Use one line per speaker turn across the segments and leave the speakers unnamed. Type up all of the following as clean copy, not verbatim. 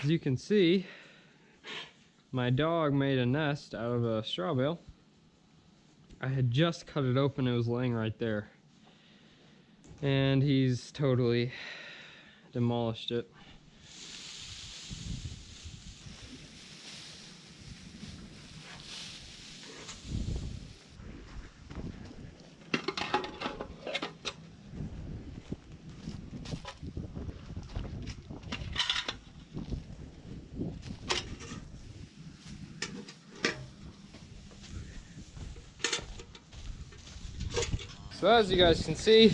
As you can see, my dog made a nest out of a straw bale. I had just cut it open, it was laying right there. And he's totally demolished it. So as you guys can see,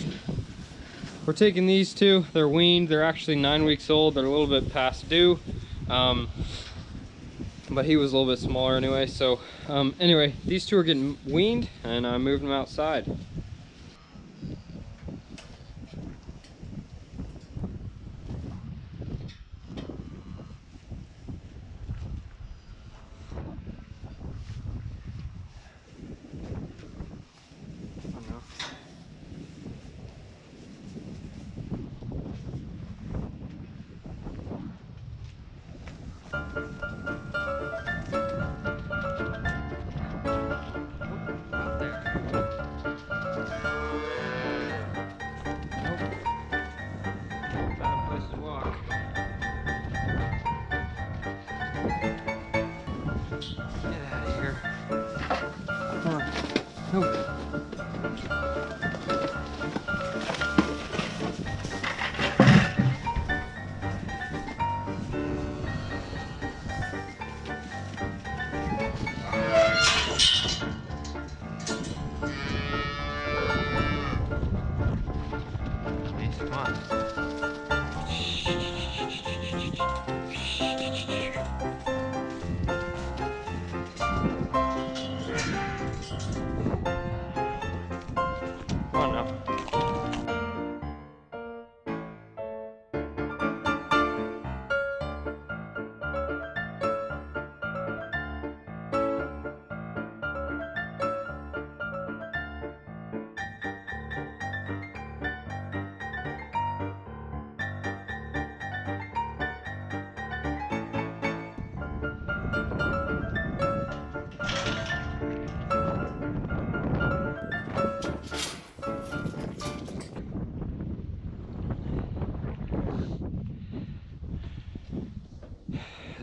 we're taking these two. They're weaned. They're actually 9 weeks old. They're a little bit past due. But he was a little bit smaller anyway. So anyway, these two are getting weaned and I moved them outside. Nope. Come on.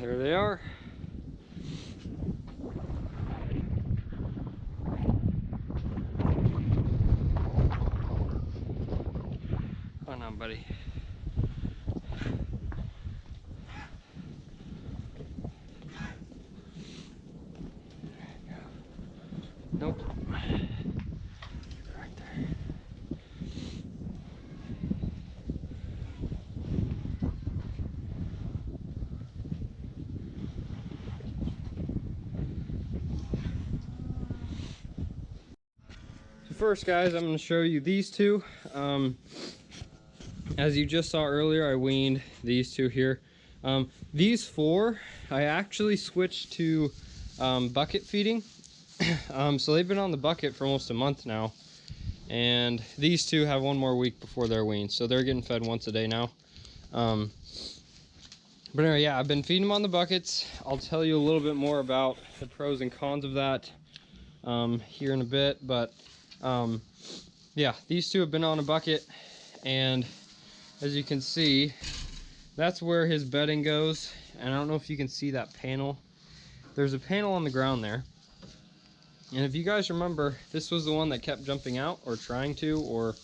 There they are. Come on, buddy. Nope. Right there. So first, guys, I'm going to show you these two. As you just saw earlier, I weaned these two here. These four, I actually switched to bucket feeding. So they've been on the bucket for almost a month now. And these two have one more week before they're weaned. So they're getting fed once a day now. But anyway, yeah, I've been feeding them on the buckets. I'll tell you a little bit more about the pros and cons of that here in a bit. But yeah, these two have been on a bucket. And as you can see, that's where his bedding goes. And I don't know if you can see that panel. There's a panel on the ground there. And if you guys remember, this was the one that kept jumping out, or trying to, or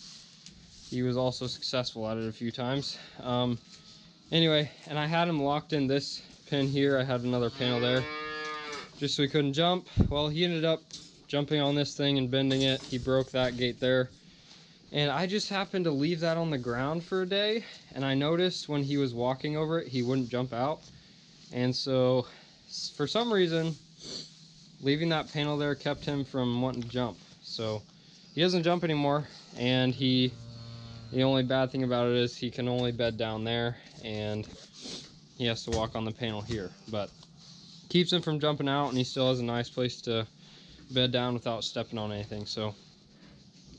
he was also successful at it a few times. Anyway, and I had him locked in this pin here. I had another panel there, just so he couldn't jump. Well, he ended up jumping on this thing and bending it. He broke that gate there. And I just happened to leave that on the ground for a day, and I noticed when he was walking over it, he wouldn't jump out. And so, for some reason, leaving that panel there kept him from wanting to jump. So he doesn't jump anymore, and the only bad thing about it is he can only bed down there, and he has to walk on the panel here. But keeps him from jumping out, and he still has a nice place to bed down without stepping on anything. So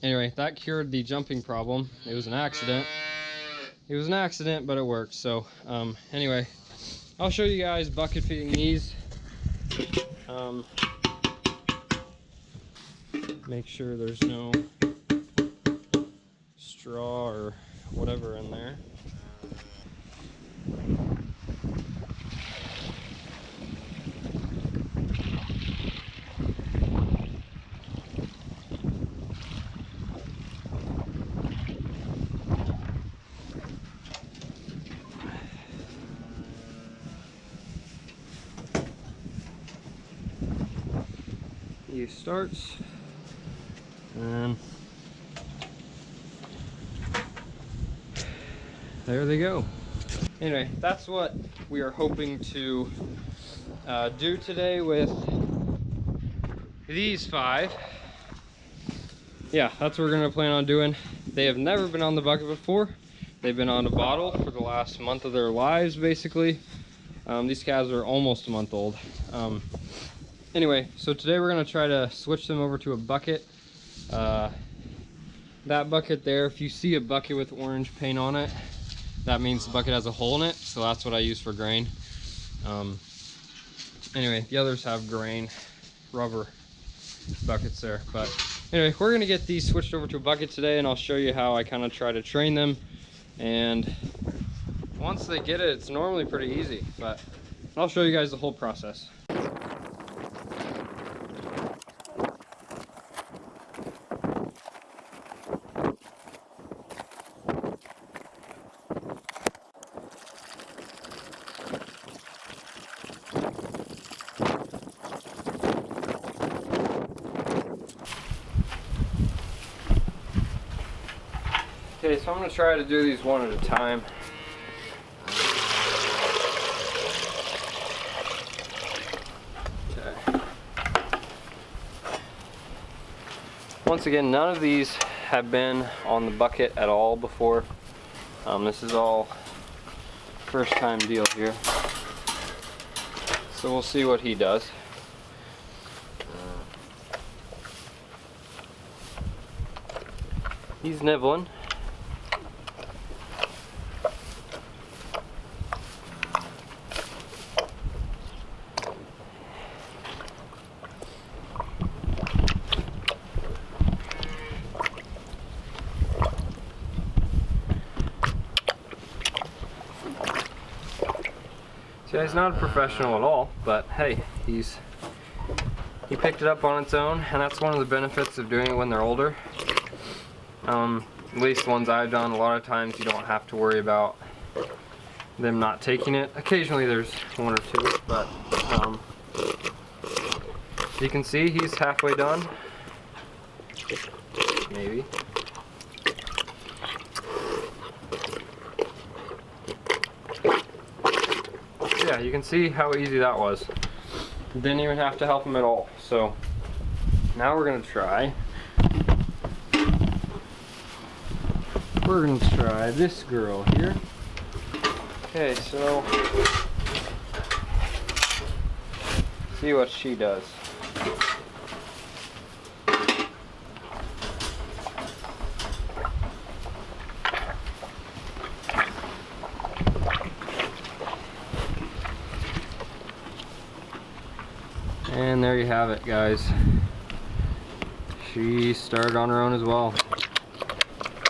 anyway, that cured the jumping problem. It was an accident. It was an accident, but it worked. So anyway, I'll show you guys bucket feeding these. Make sure there's no straw or whatever in there. He starts, and there they go. Anyway, that's what we are hoping to do today with these 5. Yeah, that's what we're gonna plan on doing. They have never been on the bucket before. They've been on a bottle for the last month of their lives, basically. These calves are almost a month old. Anyway, so today we're gonna try to switch them over to a bucket. That bucket there, if you see a bucket with orange paint on it, that means the bucket has a hole in it, so that's what I use for grain. Anyway, the others have grain, rubber buckets there. But anyway, we're gonna get these switched over to a bucket today, and I'll show you how I kind of try to train them. And once they get it, it's normally pretty easy, but I'll show you guys the whole process. Okay, so I'm going to try to do these one at a time. Okay. Once again, none of these have been on the bucket at all before. This is all first time deal here. So we'll see what he does. He's nibbling. See, he's not a professional at all, but hey, he picked it up on its own, and that's one of the benefits of doing it when they're older. At least the ones I've done, a lot of times you don't have to worry about them not taking it. Occasionally there's one or two, but you can see he's halfway done. Maybe. Yeah, you can see how easy that was. Didn't even have to help him at all. So now we're gonna try. We're gonna try this girl here. Okay, so see what she does. And there you have it, guys. She started on her own as well.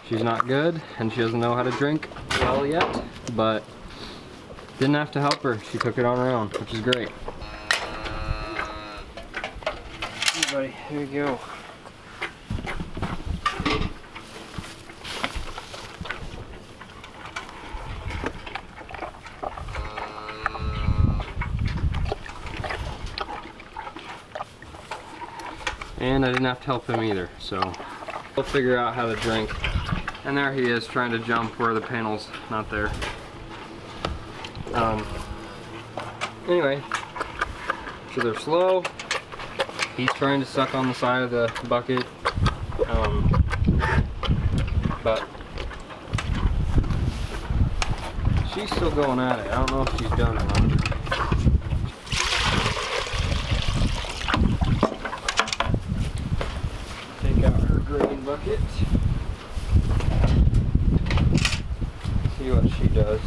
She's not good, and she doesn't know how to drink well yet, but didn't have to help her. She took it on her own, which is great. Hey, buddy, here you go. And I didn't have to help him either, so we'll figure out how to drink. And there he is, trying to jump where the panel's not there. Anyway, so they're slow. He's trying to suck on the side of the bucket, but she's still going at it. I don't know if she's done or not. Take out her grain bucket. See what she does.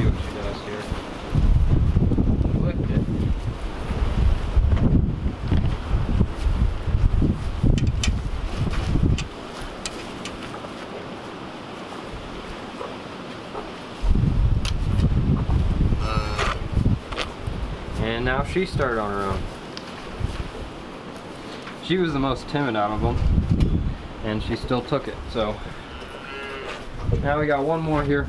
see what she does here. Lift it. And now she started on her own. She was the most timid out of them, and she still took it. So now we got one more here.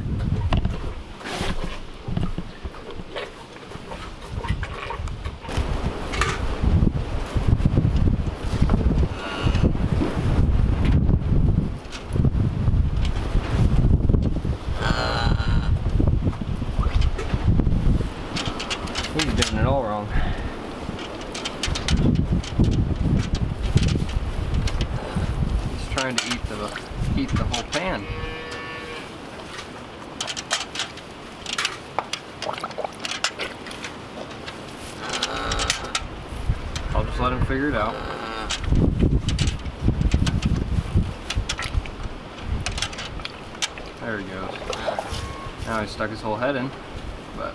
He's doing it all wrong. He's trying to eat the whole pan. I'll just let him figure it out. There he goes. Now he stuck his whole head in, but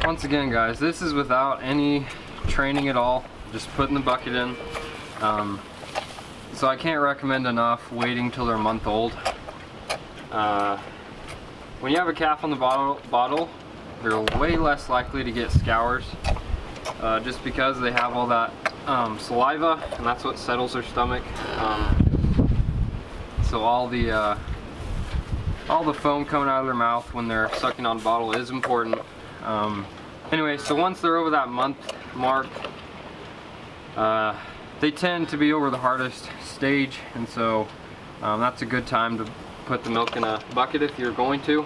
once again, guys, this is without any training at all, just putting the bucket in. So I can't recommend enough waiting till they're a month old. When you have a calf on the bottle, they're way less likely to get scours, just because they have all that saliva, and that's what settles their stomach. So all the foam coming out of their mouth when they're sucking on the bottle is important. Anyway, so once they're over that month mark, they tend to be over the hardest stage, and so that's a good time to put the milk in a bucket if you're going to.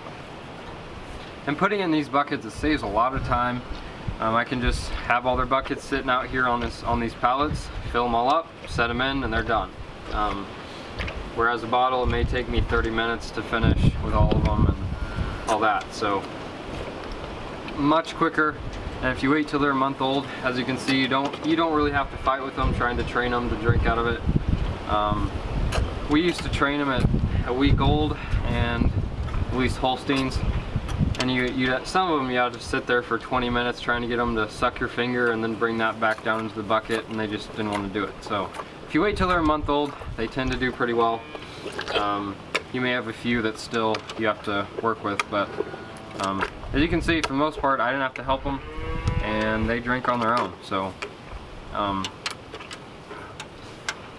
And putting in these buckets, it saves a lot of time. I can just have all their buckets sitting out here on these pallets, fill them all up, set them in, and they're done. Whereas a bottle, it may take me 30 minutes to finish with all of them and all that. So much quicker. And if you wait till they're a month old, as you can see, you don't really have to fight with them trying to train them to drink out of it. We used to train them at a week old, and at least Holsteins, and some of them you had to sit there for 20 minutes trying to get them to suck your finger and then bring that back down into the bucket, and they just didn't want to do it. So if you wait till they're a month old, they tend to do pretty well. You may have a few that still you have to work with, but as you can see, for the most part, I didn't have to help them, and they drink on their own. So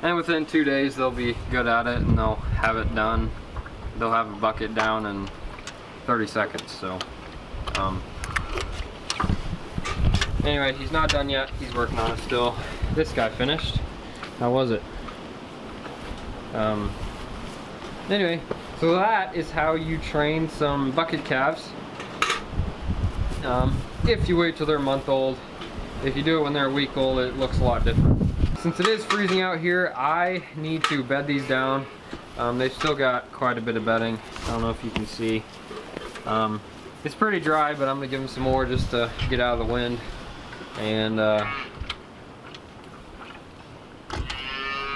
and within 2 days they'll be good at it, and they'll have it done. They'll have a bucket down in 30 seconds. So anyway, he's not done yet. He's working on it still. This guy finished. How was it? Anyway, so that is how you train some bucket calves. If you wait till they're a month old. If you do it when they're a week old, it looks a lot different. Since it is freezing out here, I need to bed these down. They've still got quite a bit of bedding. I don't know if you can see. It's pretty dry, but I'm gonna give them some more just to get out of the wind. And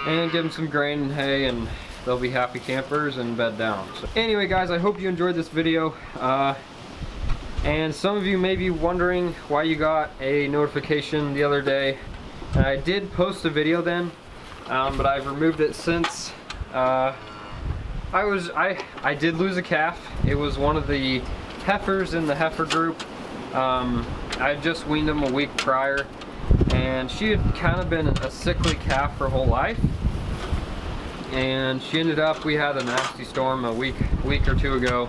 give them some grain and hay, and they'll be happy campers and bed down. So anyway, guys, I hope you enjoyed this video. And some of you may be wondering why you got a notification the other day. And I did post a video then, but I've removed it since. I did lose a calf. It was one of the heifers in the heifer group. I had just weaned them a week prior, and she had kind of been a sickly calf her whole life. And she ended up, we had a nasty storm a week or two ago,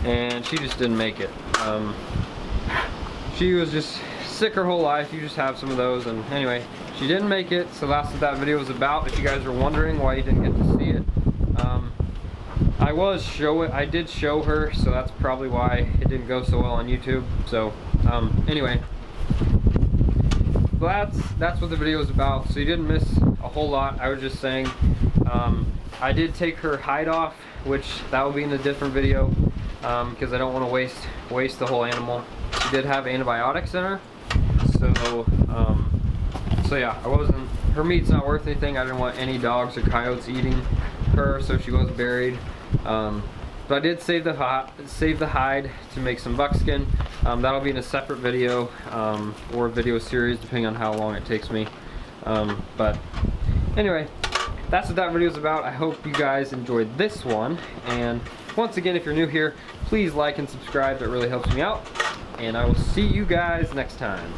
and she just didn't make it. She was just sick her whole life. You just have some of those. And anyway, she didn't make it, so that's what that video was about. If you guys were wondering why you didn't get to see it, I did show her, so that's probably why it didn't go so well on YouTube. So anyway, that's what the video was about. So you didn't miss a whole lot. I was just saying, I did take her hide off, which that will be in a different video, because I don't want to waste the whole animal. She did have antibiotics in her, so yeah, her meat's not worth anything. I didn't want any dogs or coyotes eating her, so she was buried. But I did save the hide to make some buckskin. That'll be in a separate video or a video series, depending on how long it takes me. But anyway, that's what that video is about. I hope you guys enjoyed this one. And once again, if you're new here, please like and subscribe. It really helps me out. And I will see you guys next time.